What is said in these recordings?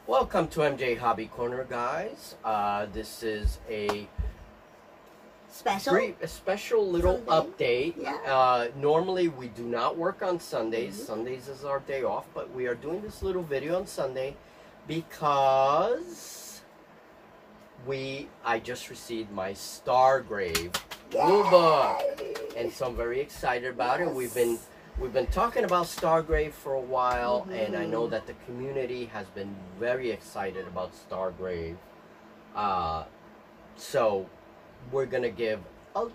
Welcome to MJ Hobby Corner, guys. This is a special little Sunday. update. Yeah. Normally we do not work on Sundays. Mm-hmm. Sundays is our day off, but we are doing this little video on Sunday because I just received my stargrave rule book, and so I'm very excited about it. We've been talking about stargrave for a while, and I know that the community has been very excited about stargrave. So we're gonna give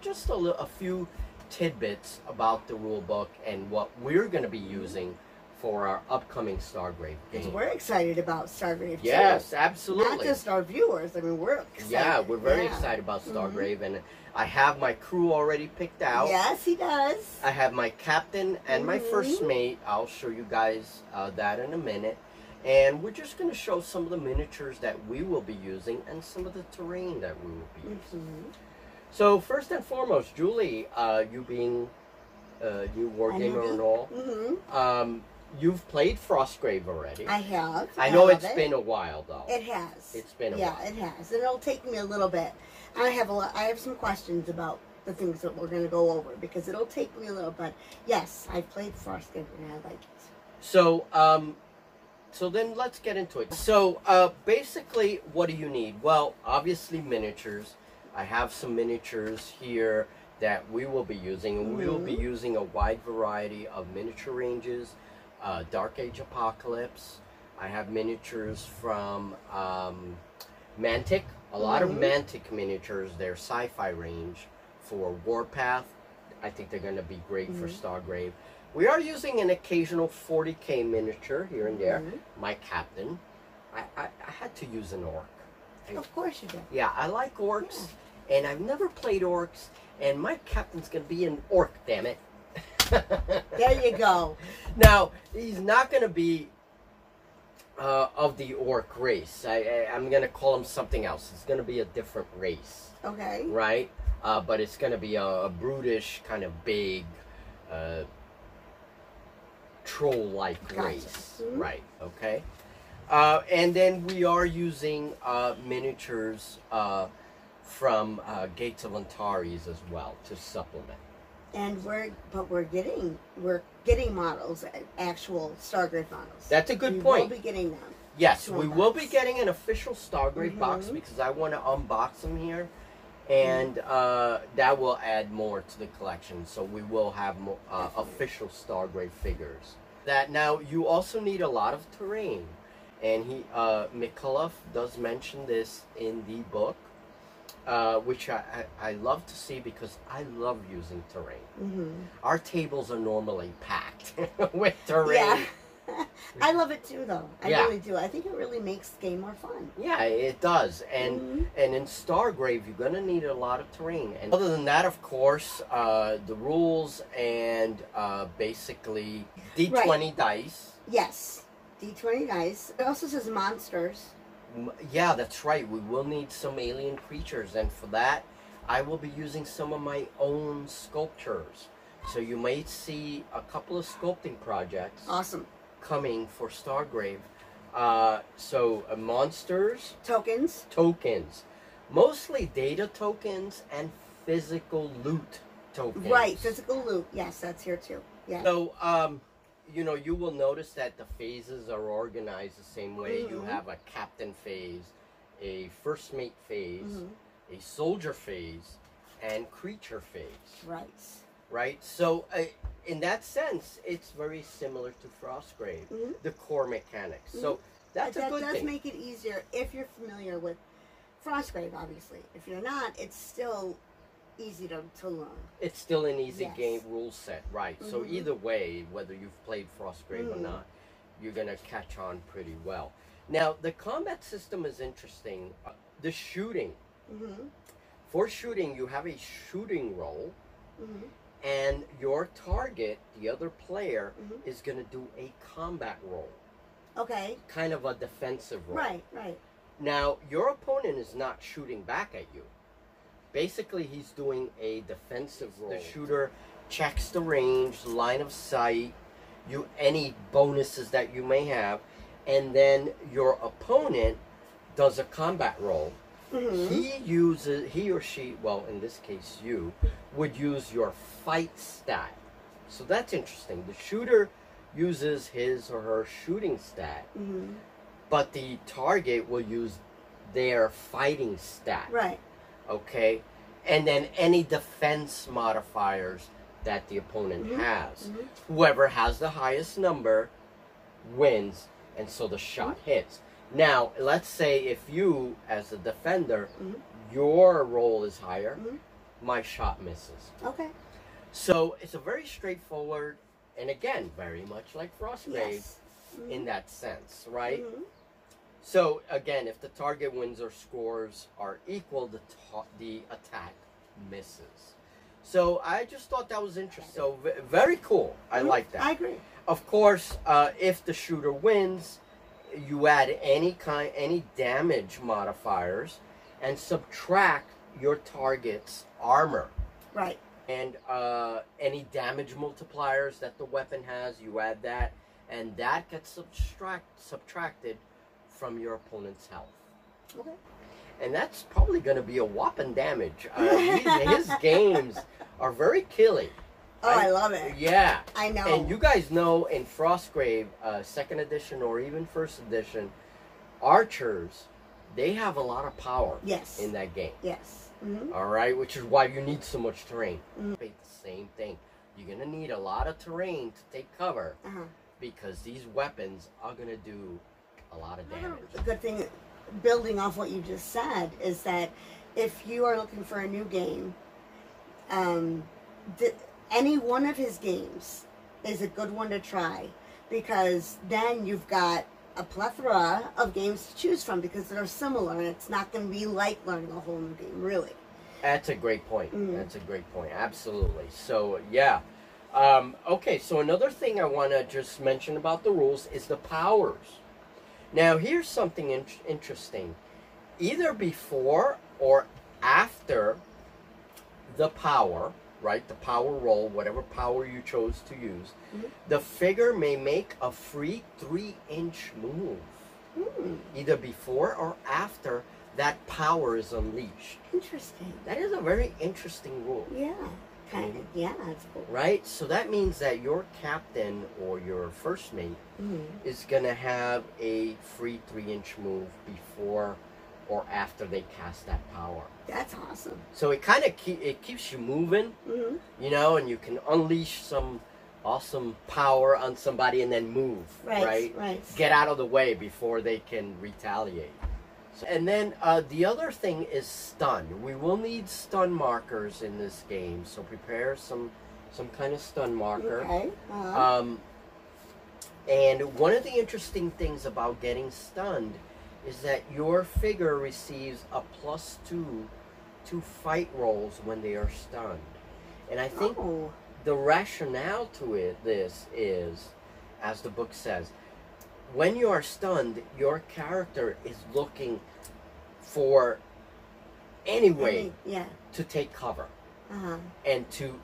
just a few tidbits about the rule book and what we're gonna be using for our upcoming stargrave game. We're excited about stargrave. Yes, too. absolutely. Not just our viewers. I mean, we're excited. Yeah, we're very excited about stargrave, and I have my crew already picked out. Yes, he does. I have my captain and my first mate. I'll show you guys that in a minute. And we're just going to show some of the miniatures that we will be using and some of the terrain that we will be using. So first and foremost, Julie, you being you wargamer and all, you've played Frostgrave already. I have. I know it's been a while though. It has. It's been a while. Yeah, it has. And it'll take me a little bit. I have some questions about the things that we're going to go over because it'll take me a little bit. Yes, I've played Frostgrave and I like it. So, so then let's get into it. So, basically, what do you need? Well, obviously miniatures. I have some miniatures here that we will be using, and we will be using a wide variety of miniature ranges. Dark Age Apocalypse. I have miniatures from Mantic. A lot of Mantic miniatures. Their sci-fi range for Warpath. I think they're going to be great for Stargrave. We are using an occasional 40K miniature here and there. My captain. I had to use an orc. Of course you did. Yeah, I like orcs, and I've never played orcs, and my captain's going to be an orc, damn it. There you go. Now, he's not going to be of the orc race. I'm going to call him something else. It's going to be a different race. Okay. Right? But it's going to be a brutish, kind of big, troll-like race. Right, okay? And then we are using miniatures from Gates of Antares as well to supplement. And we're getting models, actual Stargrave models. That's a good point. We will be getting them. Yes, we will be getting an official Stargrave box because I want to unbox them here, and that will add more to the collection. So we will have more, official Stargrave figures. That now you also need a lot of terrain, and McCullough does mention this in the book. Which I love to see because I love using terrain. Our tables are normally packed with terrain. Yeah. I love it too, though. I really do. I think it really makes the game more fun. Yeah, it does. And in Stargrave, you're going to need a lot of terrain. And other than that, of course, the rules and basically D20 dice. Yes, D20 dice. It also says monsters. Yeah, that's right. We will need some alien creatures, and for that, I will be using some of my own sculptures. So you might see a couple of sculpting projects. Awesome. Coming for Stargrave. So monsters. Tokens. Mostly data tokens and physical loot tokens. Right, physical loot. Yes, that's here too. Yeah. So, you know, you will notice that the phases are organized the same way. You have a captain phase, a first mate phase, a soldier phase, and creature phase. Right. Right? So, in that sense, it's very similar to Frostgrave, the core mechanics. So, that's a good thing. That does make it easier if you're familiar with Frostgrave, obviously. If you're not, it's still easy to learn. It's still an easy game rule set, right? So either way, whether you've played Frostgrave or not, you're going to catch on pretty well. Now, the combat system is interesting. The shooting. For shooting, you have a shooting roll, and your target, the other player, is going to do a combat roll. Okay. Kind of a defensive roll. Right, right. Now, your opponent is not shooting back at you. Basically, he's doing a defensive roll. The shooter checks the range, line of sight, any bonuses that you may have, and then your opponent does a combat roll. He or she, well, in this case you, would use your fight stat. So that's interesting. The shooter uses his or her shooting stat, but the target will use their fighting stat. Right. Okay? And then any defense modifiers that the opponent has. Whoever has the highest number wins, and so the shot hits. Now, let's say if you, as a defender, your roll is higher, my shot misses. Okay. So it's a very straightforward, and again, very much like Frostgrave in that sense, right? So again, if the target wins or scores are equal, the attack misses. So I just thought that was interesting. So very cool. I like that. I agree. Of course, if the shooter wins, you add any damage modifiers and subtract your target's armor. Right. And any damage multipliers that the weapon has, you add that, and that gets subtracted from your opponent's health. Okay. And that's probably going to be a whopping damage. His games are very killy. Oh, I love it. Yeah. I know. And you guys know in Frostgrave, 2nd edition or even 1st edition, archers, they have a lot of power in that game. Yes. All right, which is why you need so much terrain. The same thing. You're going to need a lot of terrain to take cover because these weapons are going to do a lot of damage. The good thing, building off what you just said, is that if you are looking for a new game, any one of his games is a good one to try, because then you've got a plethora of games to choose from because they're similar, and it's not going to be like learning a whole new game, really. That's a great point. That's a great point. Absolutely. So, yeah. Okay, so another thing I want to just mention about the rules is the powers. Now, here's something interesting. Either before or after the power, right, the power roll, whatever power you chose to use, the figure may make a free 3-inch move. Either before or after that power is unleashed. Interesting. That is a very interesting rule. Yeah. Kind of. Yeah, that's cool. Right? So that means that your captain or your first mate is going to have a free 3-inch move before or after they cast that power. That's awesome. So it kind of it keeps you moving, you know, and you can unleash some awesome power on somebody and then move, right? Get out of the way before they can retaliate. So, and then the other thing is stun. We will need stun markers in this game, so prepare some kind of stun marker. Okay. And one of the interesting things about getting stunned is that your figure receives a +2 to fight rolls when they are stunned. And I think the rationale to this is, as the book says, when you are stunned, your character is looking for any way to take cover and to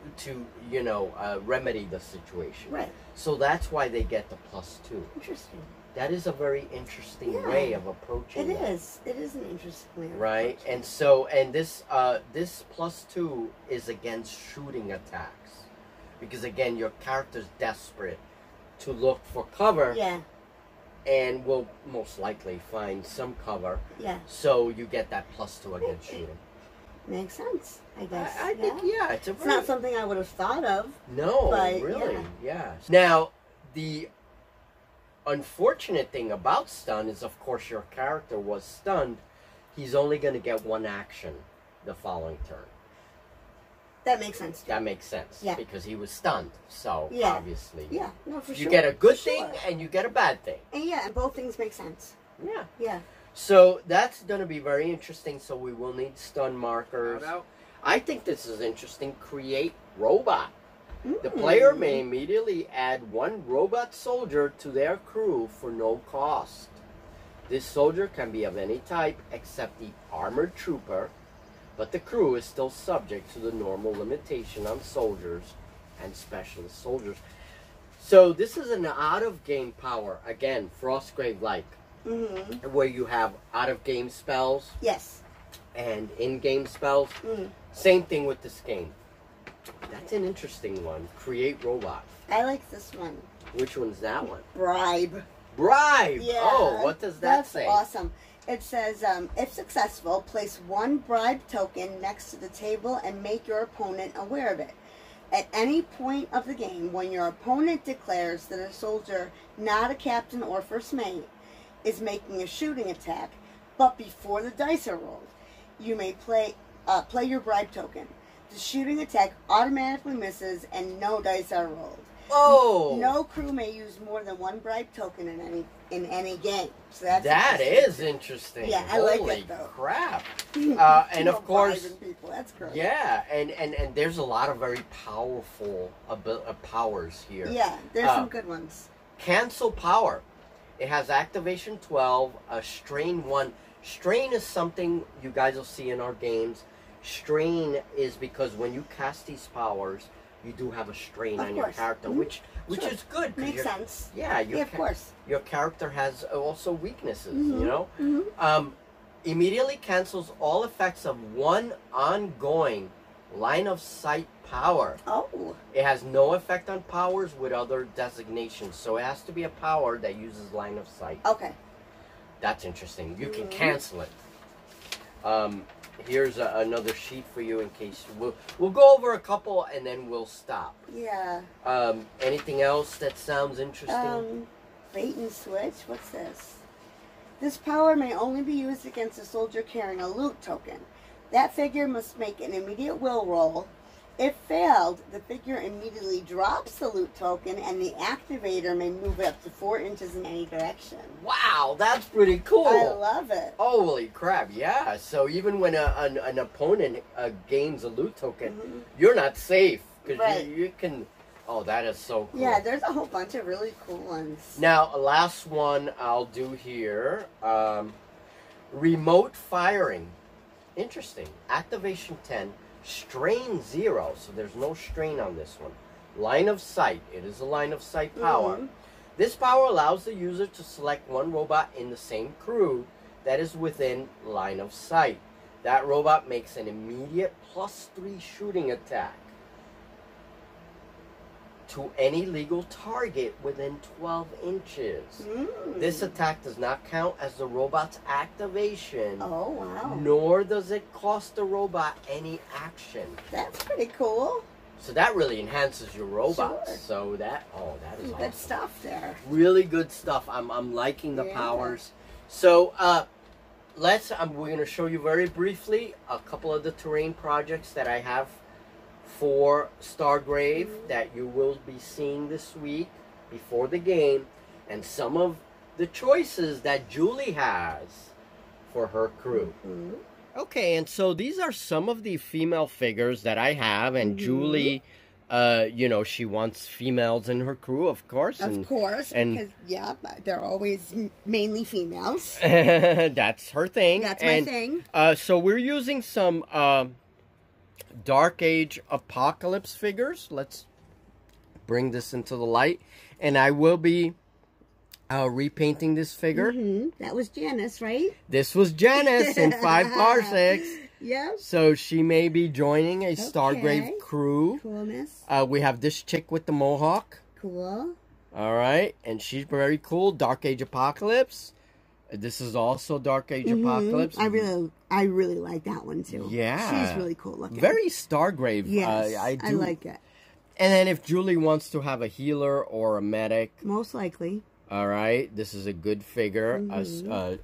you know, remedy the situation. Right. So that's why they get the +2. Interesting. That is a very interesting way of approaching it. It is. It is an interesting way of right? approaching And so, and this this +2 is against shooting attacks, because again, your character's desperate to look for cover. Yeah. And will most likely find some cover. Yeah. So you get that +2 against shooting. Makes sense, I guess. I think, yeah. It's not something I would have thought of. No, but, really, yeah. Now, the unfortunate thing about stun is, of course, your character was stunned. He's only going to get one action the following turn. That makes sense. That makes sense. Yeah. Because he was stunned. So, obviously. Yeah, no, for sure. You get a good thing and you get a bad thing. And yeah, and both things make sense. Yeah. Yeah. So, that's going to be very interesting. So, we will need stun markers. I think this is interesting. Create robot. The player may immediately add one robot soldier to their crew for no cost. This soldier can be of any type except the armored trooper, but the crew is still subject to the normal limitation on soldiers and specialist soldiers. So this is an out-of-game power. Again, Frostgrave-like. Mm-hmm. Where you have out-of-game spells. Yes. And in-game spells. Mm. Same thing with this game. That's an interesting one. Create robot. I like this one. Which one's that one? Bribe. Bribe! Yeah. Oh, what does that say? That's awesome. It says, if successful, place one bribe token next to the table and make your opponent aware of it. At any point of the game, when your opponent declares that a soldier, not a captain or first mate, is making a shooting attack, but before the dice are rolled, you may play your bribe token. The shooting attack automatically misses and no dice are rolled. Oh! No crew may use more than one bribe token in any game. So that's that is interesting. Yeah, I Holy like it though. Crap! And of course, people. That's great. yeah, and there's a lot of very powerful powers here. Yeah, there's some good ones. Cancel power. It has activation 12, strain 1. Strain is something you guys will see in our games. Strain is because when you cast these powers, you do have a strain on your character, which Sure. is good. Makes sense. Yeah, of course. Your character has also weaknesses, you know? Mm-hmm. Immediately cancels all effects of one ongoing line of sight power. Oh. It has no effect on powers with other designations, so it has to be a power that uses line of sight. Okay. That's interesting. You can cancel it. Here's another sheet for you in case we'll go over a couple and then we'll stop. Yeah. Anything else that sounds interesting? Bait and switch. What's this? This power may only be used against a soldier carrying a loot token. That figure must make an immediate will roll. If failed, the figure immediately drops the loot token and the activator may move it up to 4 inches in any direction. Wow, that's pretty cool. I love it. Holy crap, yeah. So even when an opponent gains a loot token, you're not safe. Because you can... Oh, that is so cool. Yeah, there's a whole bunch of really cool ones. Now, last one I'll do here. Remote firing. Interesting. Activation 10. Strain 0. So there's no strain on this one. Line of sight. It is a line of sight power. This power allows the user to select one robot in the same crew that is within line of sight. That robot makes an immediate +3 shooting attack to any legal target within 12 inches. This attack does not count as the robot's activation. Oh, wow. Nor does it cost the robot any action. That's pretty cool. So that really enhances your robot. Sure. So that is good awesome. stuff there. Really good stuff. I'm liking the powers. So we're going to show you very briefly a couple of the terrain projects that I have for Stargrave that you will be seeing this week before the game, and some of the choices that Julie has for her crew. Okay, and so these are some of the female figures that I have, and Julie, you know, she wants females in her crew, of course. Of course, because, they're always mainly females. That's her thing. That's my thing. So we're using some Dark Age Apocalypse figures. Let's bring this into the light. And I will be repainting this figure. That was Janice, right? This was Janice in 5 Parsecs. Yep. So she may be joining a Stargrave crew. Coolness. We have this chick with the mohawk. Cool. All right. And she's very cool. Dark Age Apocalypse. This is also Dark Age Apocalypse. I really like that one too. Yeah. She's really cool looking. Very Stargrave. Yes, I I like it. And then if Julie wants to have a healer or a medic. Most likely. All right. This is a good figure.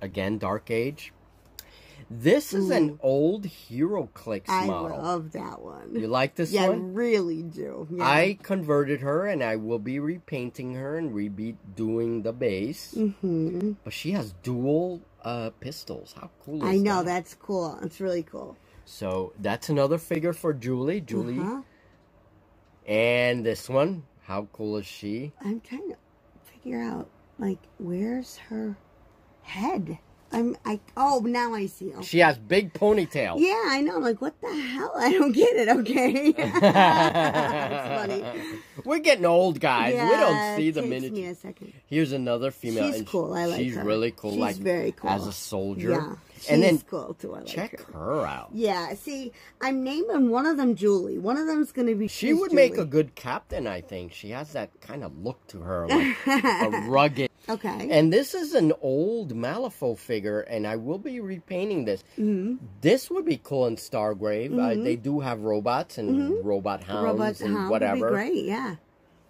Again, Dark Age. This is an old HeroClix model. I love that one. You like this one? Yeah, I really do. Yeah. I converted her, and I will be repainting her and redoing the base. But she has dual pistols. How cool is that? I know, that's cool. It's really cool. So that's another figure for Julie. And this one, how cool is she? I'm trying to figure out, like, where's her head? Oh, now I see. Okay. She has big ponytail. Yeah, I know. Like, what the hell? I don't get it. Okay. It's funny. We're getting old, guys. Yeah, we don't see the takes miniature. me a second. Here's another female. She's cool. I like her. She's really cool. She's very cool. As a soldier. Yeah. She's and then cool too. I like check her. her out. Yeah. See, I'm naming one of them Julie. One of them's gonna be. She would make a good captain, I think. She has that kind of look to her, like a rugged. Okay. And this is an old Malifaux figure, and I will be repainting this. This would be cool in Stargrave. They do have robots and robot hounds and whatever. Would be great. Yeah.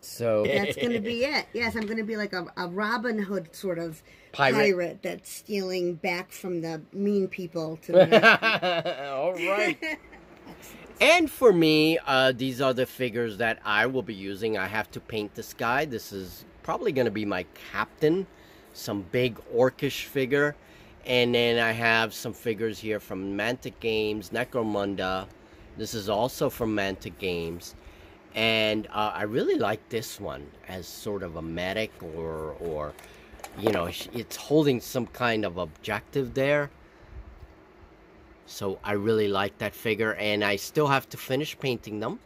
So that's going to be it. Yes, I'm going to be like a Robin Hood sort of pirate that's stealing back from the mean people to the... All right. And for me, these are the figures that I will be using. I have to paint this guy. This is probably going to be my captain. Some big orcish figure. And then I have some figures here from Mantic Games, Necromunda. This is also from Mantic Games. And I really like this one as sort of a medic or you know, it's holding some kind of objective there. So I really like that figure, and I still have to finish painting them.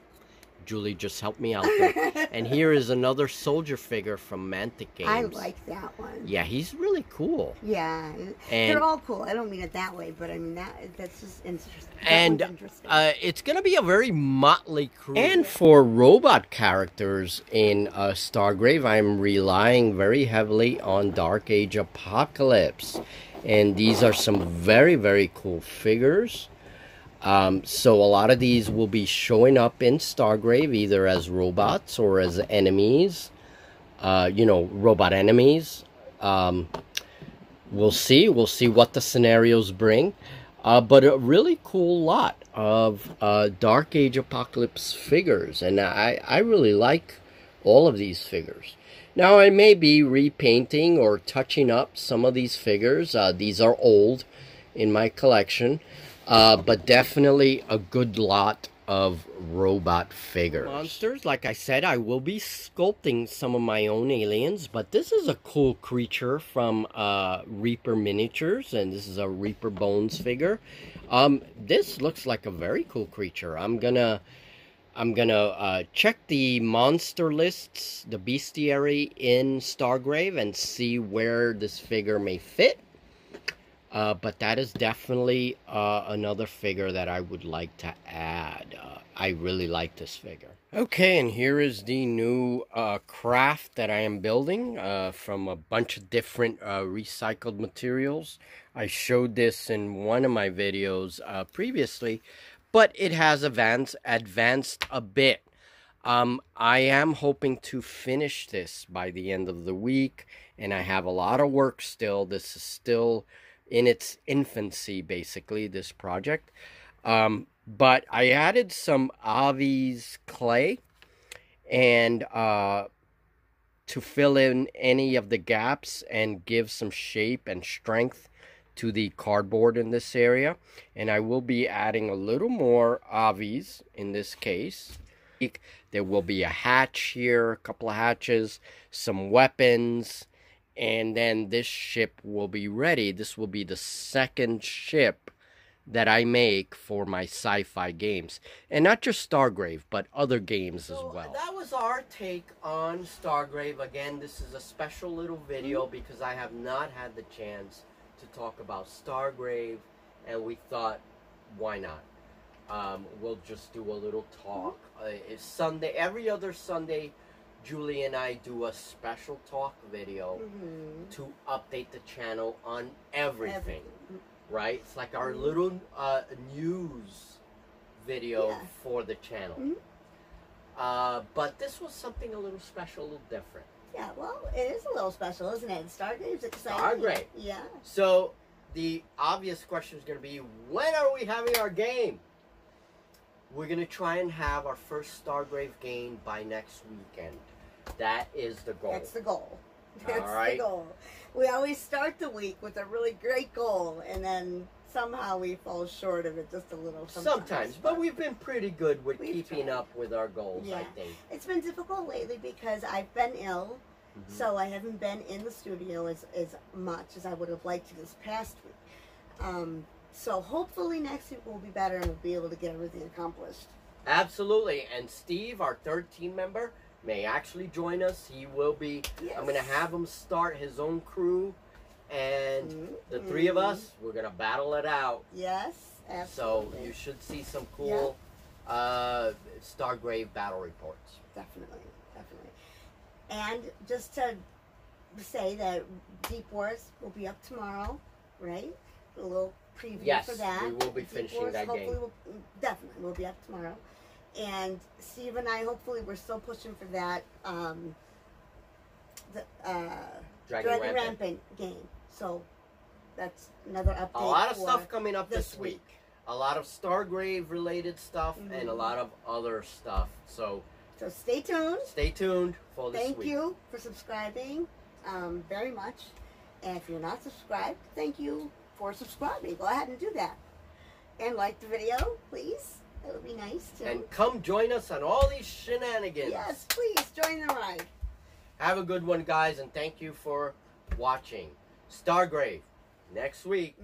Julie just helped me out there. And here is another soldier figure from Mantic Games. I like that one. Yeah, he's really cool. Yeah, and they're all cool. I don't mean it that way, but I mean that's just interesting. And it's going to be a very motley crew. And for robot characters in Stargrave, I'm relying very heavily on Dark Age Apocalypse. And these are some very, very cool figures. So a lot of these will be showing up in Stargrave, either as robots or as enemies. You know, robot enemies. We'll see what the scenarios bring. But a really cool lot of Dark Age Apocalypse figures. And I really like all of these figures. Now, I may be repainting or touching up some of these figures. These are old in my collection. But definitely a good lot of robot figures. Monsters, like I said, I will be sculpting some of my own aliens, but this is a cool creature from Reaper Miniatures, and this is a Reaper Bones figure. This looks like a very cool creature. I'm gonna check the monster lists, the bestiary in Stargrave, and see where this figure may fit. But that is definitely another figure that I would like to add. I really like this figure. Okay, and here is the new craft that I am building from a bunch of different recycled materials. I showed this in one of my videos previously, but it has advanced a bit. I am hoping to finish this by the end of the week, and I have a lot of work still. This is still in its infancy, basically, this project. But I added some Avi's clay and to fill in any of the gaps and give some shape and strength to the cardboard in this area. And I will be adding a little more Avi's in this case. There will be a hatch here, a couple of hatches, some weapons, and then this ship will be ready. This will be the second ship that I make for my sci-fi games. And not just Stargrave, but other games as well. That was our take on Stargrave. Again, this is a special little video because I have not had the chance to talk about Stargrave, and we thought, why not? We'll just do a little talk. It's Sunday, every other Sunday, Julie and I do a special talk video to update the channel on everything. Right? It's like our little news video for the channel. But this was something a little special, a little different. Yeah, well, it is a little special, isn't it? Stargrave's exciting. Stargrave. Yeah. So, the obvious question is going to be, when are we having our game? We're going to try and have our first Stargrave game by next weekend. That is the goal. That's the goal. That's the goal. We always start the week with a really great goal, and then somehow we fall short of it just a little sometimes. But we've been pretty good with keeping up with our goals, I think. It's been difficult lately because I've been ill, So I haven't been in the studio as much as I would have liked to this past week. So hopefully next week will be better and we'll be able to get everything accomplished. Absolutely. And Steve, our third team member, may actually join us. He will be. Yes. I'm going to have him start his own crew. And the three of us, we're going to battle it out. Yes, absolutely. So you should see some cool Stargrave battle reports. Definitely, definitely. And just to say that Deep Wars will be up tomorrow, right? A little preview for that. We will be finishing that game. Definitely, we'll be up tomorrow. And Steve and I, hopefully, we're still pushing for that Dragon Rampant game. So that's another update. A lot of stuff coming up this week. A lot of Stargrave related stuff and a lot of other stuff. So stay tuned. Stay tuned for this week. Thank you for subscribing very much. And if you're not subscribed, thank you for subscribing. Go ahead and do that. And like the video, please. That would be nice too. And come join us on all these shenanigans. Yes, please join the ride. Have a good one, guys, and thank you for watching Stargrave next week.